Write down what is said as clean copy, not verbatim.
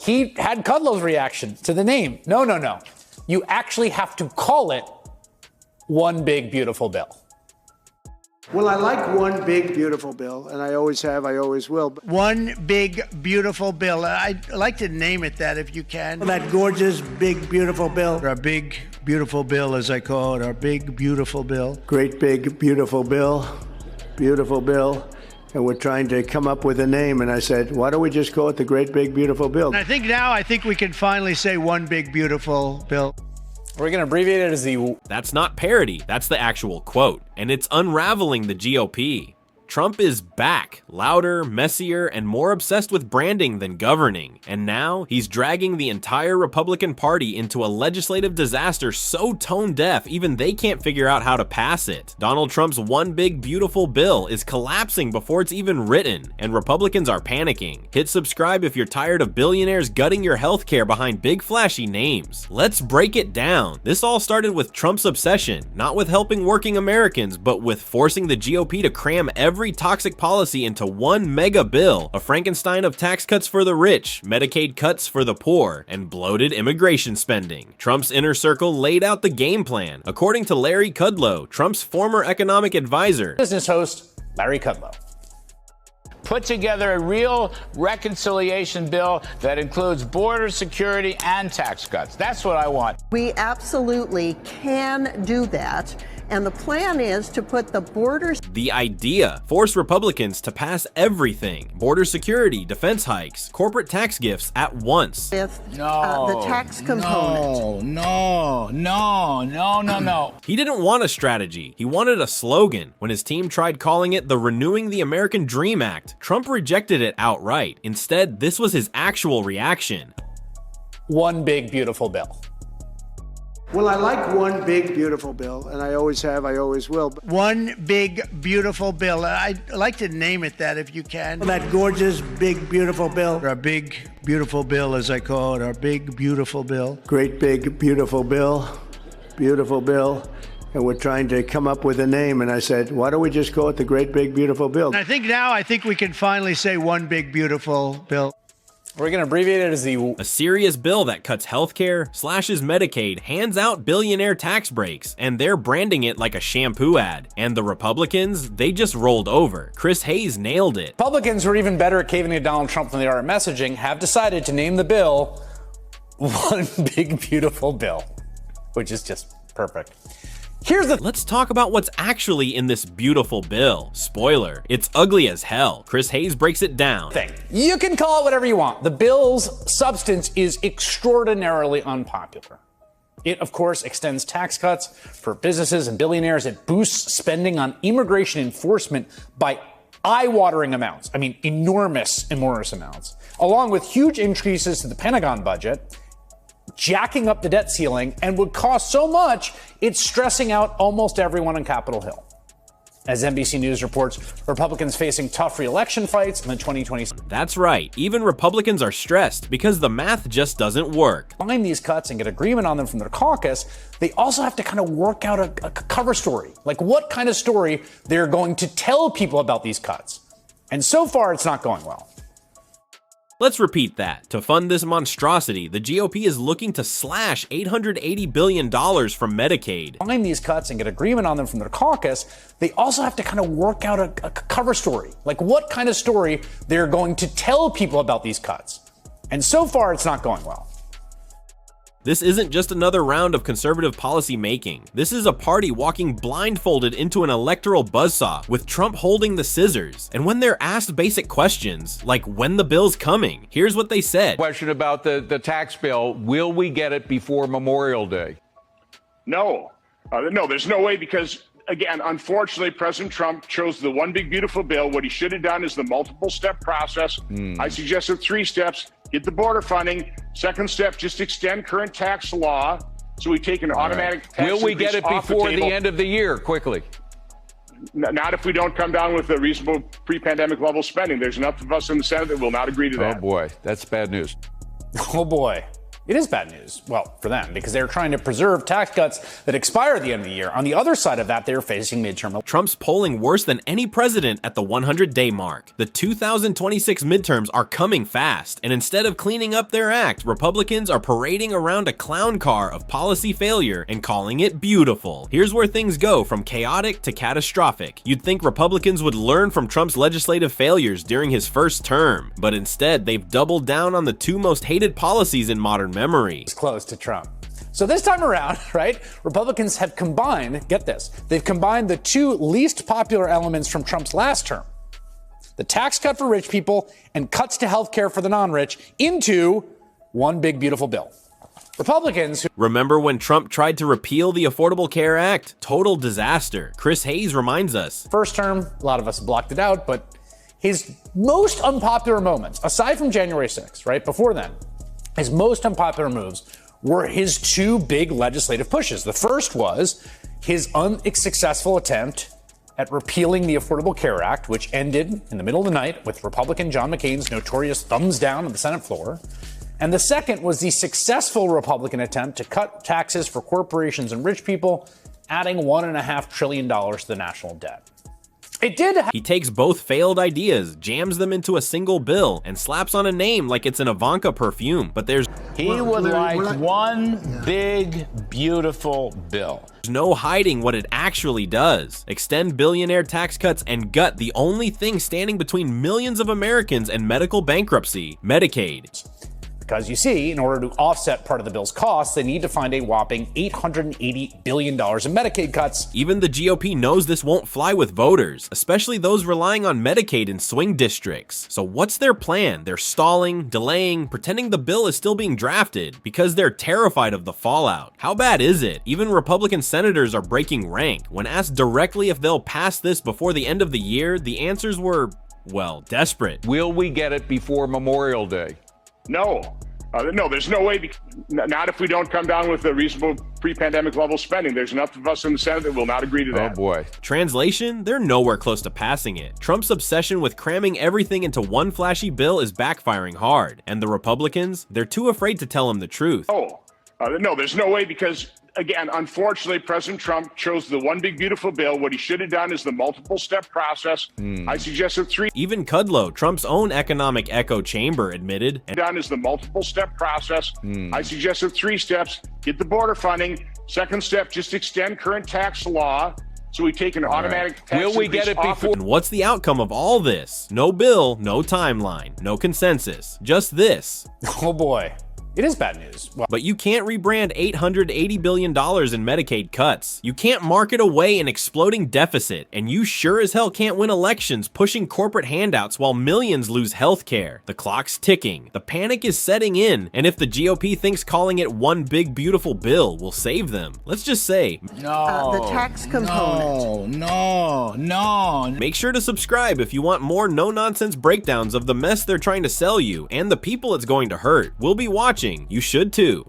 He had Kudlow's reaction to the name. No. You actually have to call it One Big Beautiful Bill. Well, I like one big, beautiful bill, and I always have, I always will. One big, beautiful bill. I'd like to name it that if you can. That gorgeous, big, beautiful bill. Our big, beautiful bill, as I call it, our big, beautiful bill. Great, big, beautiful bill. Beautiful bill. And we're trying to come up with a name, and I said, why don't we just call it the Great, Big, Beautiful Bill? And I think we can finally say one big, beautiful bill. We're going to abbreviate it as the... That's not parody, that's the actual quote, and it's unraveling the GOP. Trump is back, louder, messier, and more obsessed with branding than governing. And now, he's dragging the entire Republican Party into a legislative disaster so tone-deaf, even they can't figure out how to pass it. Donald Trump's One Big Beautiful Bill is collapsing before it's even written, and Republicans are panicking. Hit subscribe if you're tired of billionaires gutting your healthcare behind big flashy names. Let's break it down. This all started with Trump's obsession, not with helping working Americans, but with forcing the GOP to cram every toxic policy into one mega bill, a Frankenstein of tax cuts for the rich, Medicaid cuts for the poor, and bloated immigration spending. Trump's inner circle laid out the game plan. According to Larry Kudlow, Trump's former economic advisor, business host, Larry Kudlow. Put together a real reconciliation bill that includes border security and tax cuts. That's what I want. We absolutely can do that. And the plan is to put the borders. The idea: force Republicans to pass everything. Border security, defense hikes, corporate tax gifts at once. With the tax component. No. He didn't want a strategy. He wanted a slogan. When his team tried calling it the Renewing the American Dream Act, Trump rejected it outright. Instead, this was his actual reaction. One Big Beautiful Bill. Well, I like one big, beautiful bill, and I always have, I always will. One big, beautiful bill. I'd like to name it that if you can. That gorgeous, big, beautiful bill. Our big, beautiful bill, as I call it, our big, beautiful bill. Great, big, beautiful bill. Beautiful bill. And we're trying to come up with a name, and I said, why don't we just call it the Great, Big, Beautiful Bill? And I think we can finally say one big, beautiful bill. We're going to abbreviate it as the... A serious bill that cuts healthcare, slashes Medicaid, hands out billionaire tax breaks, and they're branding it like a shampoo ad. And the Republicans, they just rolled over. Chris Hayes nailed it. Republicans, who are even better at caving to Donald Trump than they are at messaging, have decided to name the bill One Big Beautiful Bill, which is just perfect. Let's talk about what's actually in this beautiful bill. Spoiler, it's ugly as hell. Chris Hayes breaks it down. You can call it whatever you want. The bill's substance is extraordinarily unpopular. It, of course, extends tax cuts for businesses and billionaires. It boosts spending on immigration enforcement by eye-watering amounts. I mean, enormous amounts, along with huge increases to the Pentagon budget, jacking up the debt ceiling, and would cost so much, it's stressing out almost everyone on Capitol Hill. As NBC News reports, Republicans facing tough re-election fights in the 2020. That's right, even Republicans are stressed because the math just doesn't work. Find these cuts and get agreement on them from their caucus, they also have to kind of work out a cover story, like what kind of story they're going to tell people about these cuts. And so far, it's not going well. Let's repeat that. To fund this monstrosity, the GOP is looking to slash $880 billion from Medicaid. Find these cuts and get agreement on them from their caucus, they also have to kind of work out a cover story, like what kind of story they're going to tell people about these cuts. And so far, it's not going well. This isn't just another round of conservative policy making. This is a party walking blindfolded into an electoral buzzsaw, with Trump holding the scissors. And when they're asked basic questions, like when the bill's coming, here's what they said. Question about the tax bill. Will we get it before Memorial Day? No. No, there's no way because, again, unfortunately, President Trump chose the One Big Beautiful Bill. What he should have done is the multiple-step process. I suggested 3 steps. Get the border funding. Second step, just extend current tax law so we take an automatic tax Will we get it before the end of the year, quickly? Not if we don't come down with a reasonable pre-pandemic level spending. There's enough of us in the Senate that will not agree to that. Oh, boy. That's bad news. Oh, boy. It is bad news, well, for them, because they're trying to preserve tax cuts that expire at the end of the year. On the other side of that, they're facing midterm. Trump's polling worse than any president at the 100-day mark. The 2026 midterms are coming fast, and instead of cleaning up their act, Republicans are parading around a clown car of policy failure and calling it beautiful. Here's where things go from chaotic to catastrophic. You'd think Republicans would learn from Trump's legislative failures during his first term, but instead they've doubled down on the two most hated policies in modern memory. It's close to Trump. So this time around, right, Republicans have combined, get this, they've combined the two least popular elements from Trump's last term, the tax cut for rich people and cuts to health care for the non-rich, into one big beautiful bill. Republicans. Remember when Trump tried to repeal the Affordable Care Act? Total disaster. Chris Hayes reminds us. First term, a lot of us blocked it out, but his most unpopular moments, aside from January 6th, right, before then, his most unpopular moves were his two big legislative pushes. The first was his unsuccessful attempt at repealing the Affordable Care Act, which ended in the middle of the night with Republican John McCain's notorious thumbs down on the Senate floor. And the second was the successful Republican attempt to cut taxes for corporations and rich people, adding $1.5 trillion to the national debt. It did. He takes both failed ideas, jams them into a single bill, and slaps on a name like it's an Ivanka perfume. But there's one big, beautiful bill. There's no hiding what it actually does. Extend billionaire tax cuts and gut the only thing standing between millions of Americans and medical bankruptcy, Medicaid. Because you see, in order to offset part of the bill's costs, they need to find a whopping $880 billion in Medicaid cuts. Even the GOP knows this won't fly with voters, especially those relying on Medicaid in swing districts. So what's their plan? They're stalling, delaying, pretending the bill is still being drafted because they're terrified of the fallout. How bad is it? Even Republican senators are breaking rank. When asked directly if they'll pass this before the end of the year, the answers were, well, desperate. Will we get it before Memorial Day? No. No, there's no way. Not if we don't come down with a reasonable pre-pandemic level spending. There's enough of us in the Senate that will not agree to that. Oh, boy. Translation? They're nowhere close to passing it. Trump's obsession with cramming everything into one flashy bill is backfiring hard. And the Republicans? They're too afraid to tell him the truth. No, there's no way because, again, unfortunately, President Trump chose the one big beautiful bill. What he should have done is the multiple step process. I suggested three. Even Kudlow, Trump's own economic echo chamber, admitted. Done is the multiple step process. I suggested 3 steps. Get the border funding. Second step, just extend current tax law. So we take an automatic tax. Will we get it before? And what's the outcome of all this? No bill, no timeline, no consensus. Just this. Oh boy. It is bad news. Well, but you can't rebrand $880 billion in Medicaid cuts. You can't market away an exploding deficit, and you sure as hell can't win elections pushing corporate handouts while millions lose health care. The clock's ticking. The panic is setting in, and if the GOP thinks calling it one big beautiful bill will save them, let's just say, No. The tax component. No. Make sure to subscribe if you want more no-nonsense breakdowns of the mess they're trying to sell you and the people it's going to hurt. We'll be watching. You should too.